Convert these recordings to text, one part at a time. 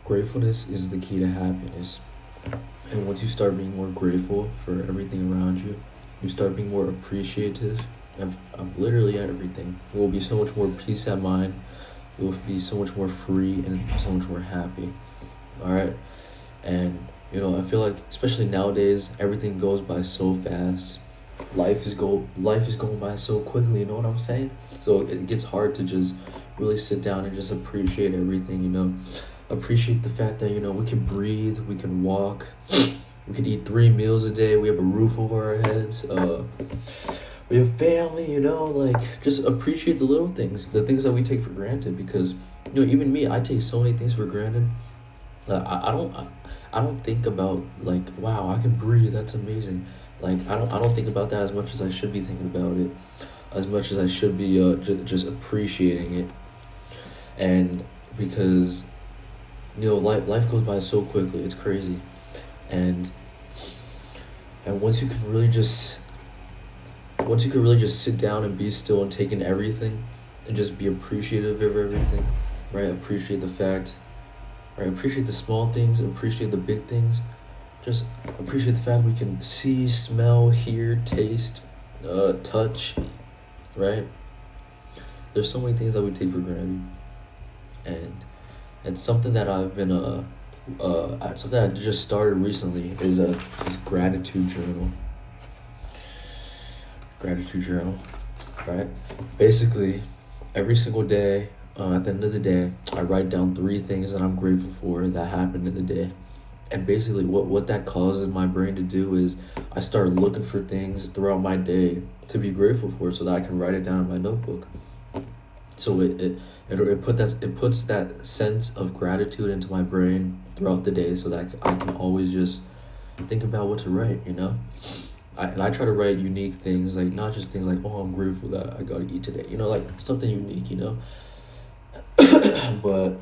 Gratefulness is the key to happiness. And once you start being more grateful for everything around you, you start being more appreciative of literally everything. You will be so much more peace at mind. You will be so much more free and so much more happy. Alright? And, I feel like, especially nowadays, everything goes by so fast. Life is going by so quickly, you know what I'm saying? So it gets hard to just really sit down and just appreciate everything, appreciate the fact that we can breathe, we can walk, we can eat 3 meals a day, we have a roof over our heads, we have family, like just appreciate the little things, the things that we take for granted. Because even me, I take so many things for granted. I don't think about like, wow, I can breathe, that's amazing. Like I don't think about that as much as I should be thinking about it, as much as I should be just appreciating it. And because life goes by so quickly, it's crazy. And once you can really just sit down and be still and take in everything and just be appreciative of everything, right? Appreciate the fact, right? Appreciate the small things, appreciate the big things. Just appreciate the fact we can see, smell, hear, taste, touch, right? There's so many things that we take for granted. And something that I've been something I just started recently is gratitude journal. Gratitude journal, right? Basically, every single day, at the end of the day, I write down 3 things that I'm grateful for that happened in the day. And basically, what that causes my brain to do is I start looking for things throughout my day to be grateful for, so that I can write it down in my notebook. So it puts that sense of gratitude into my brain throughout the day, so that I can always just think about what to write. I try to write unique things, like not just things like, oh, I'm grateful that I got to eat today. Like something unique. But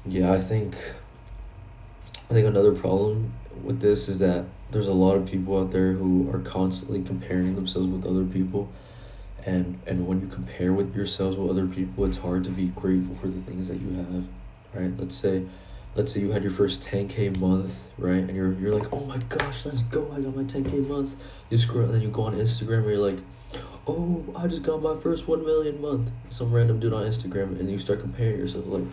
yeah, I think another problem with this is that there's a lot of people out there who are constantly comparing themselves with other people. And when you compare with yourselves with other people, it's hard to be grateful for the things that you have, right? Let's say you had your first 10K month, right? And you're like, oh my gosh, let's go, I got my 10K month. You scroll, and then you go on Instagram and you're like, oh, I just got my first 1 million month. Some random dude on Instagram, and you start comparing yourself like,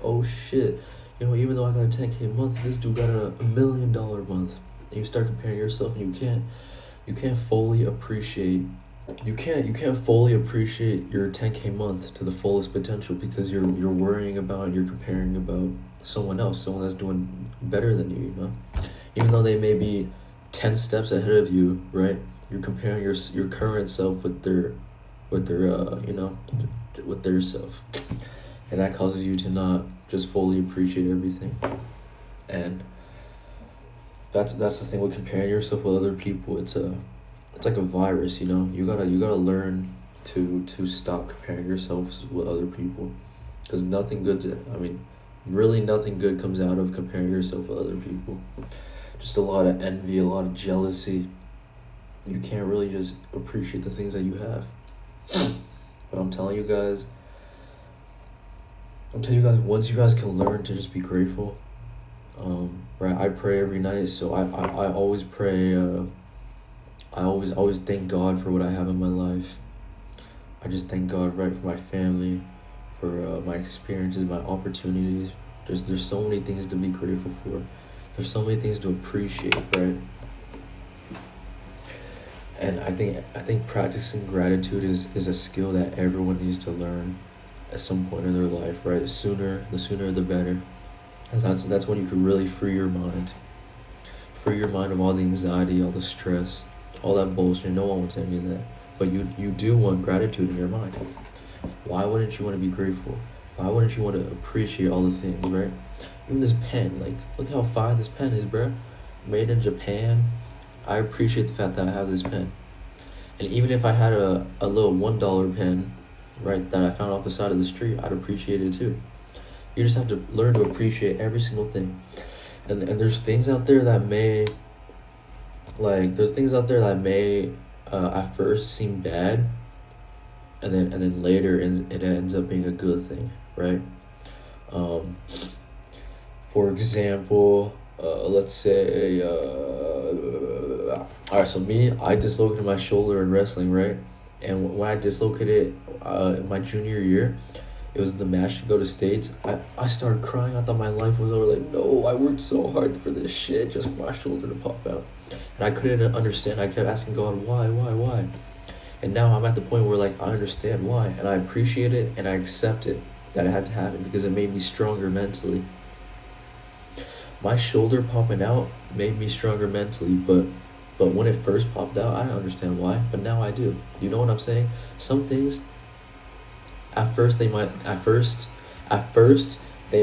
oh shit, even though I got a 10K month, this dude got a $1 million month. And you start comparing yourself, and you can't fully appreciate your 10K month to the fullest potential, because you're worrying about and you're comparing about someone else, someone that's doing better than you, even though they may be 10 steps ahead of you, right? You're comparing your current self with their self, and that causes you to not just fully appreciate everything. And that's the thing with comparing yourself with other people. It's like a virus, you gotta learn to stop comparing yourselves with other people, because nothing good comes out of comparing yourself with other people. Just a lot of envy, a lot of jealousy. You can't really just appreciate the things that you have. But I'm telling you guys, once you guys can learn to just be grateful, right? I pray every night, so I always pray. I always thank God for what I have in my life. I just thank God, right, for my family, for my experiences, my opportunities. There's so many things to be grateful for. There's so many things to appreciate, right? And I think practicing gratitude is a skill that everyone needs to learn at some point in their life, right? The sooner the better. And that's when you can really free your mind of all the anxiety, all the stress, all that bullshit. No one wants any of that, but you do want gratitude in your mind. Why wouldn't you want to be grateful? Why wouldn't you want to appreciate all the things, right? Even this pen, like, look how fine this pen is, bro. Made in Japan. I appreciate the fact that I have this pen. And even if I had a little $1 pen, right, that I found off the side of the street, I'd appreciate it too. You just have to learn to appreciate every single thing. And there's things out there that may at first seem bad, and then later it ends up being a good thing, right? Um, for example, let's say, all right. So me, I dislocated my shoulder in wrestling, right? And when I dislocated it, in my junior year, it was the match to go to states. I started crying. I thought my life was over. Like, no, I worked so hard for this shit just for my shoulder to pop out. And I couldn't understand. I kept asking God, why? And now I'm at the point where, like, I understand why. And I appreciate it and I accept it that it had to happen because it made me stronger mentally. My shoulder popping out made me stronger mentally, but when it first popped out, I didn't understand why, but now I do. You know what I'm saying? Some things, at first they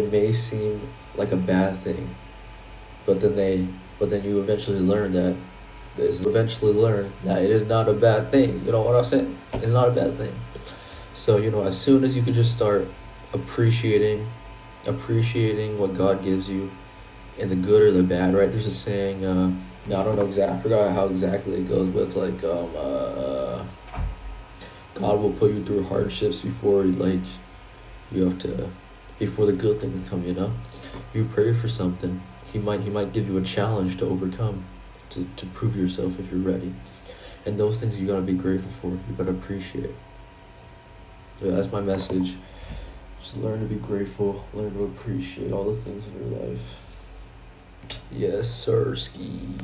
may seem like a bad thing, but then you eventually learn that it is not a bad thing. You know what I'm saying? It's not a bad thing. So, as soon as you could just start appreciating what God gives you, in the good or the bad, right? There's a saying, no, I don't know exactly, I forgot how exactly it goes, but it's like, God will put you through hardships before, like, before the good things come, You pray for something, he might give you a challenge to overcome, to prove yourself if you're ready. And those things you gotta be grateful for, you gotta appreciate. Yeah, that's my message. Just learn to be grateful, learn to appreciate all the things in your life. Yes, sir, ski.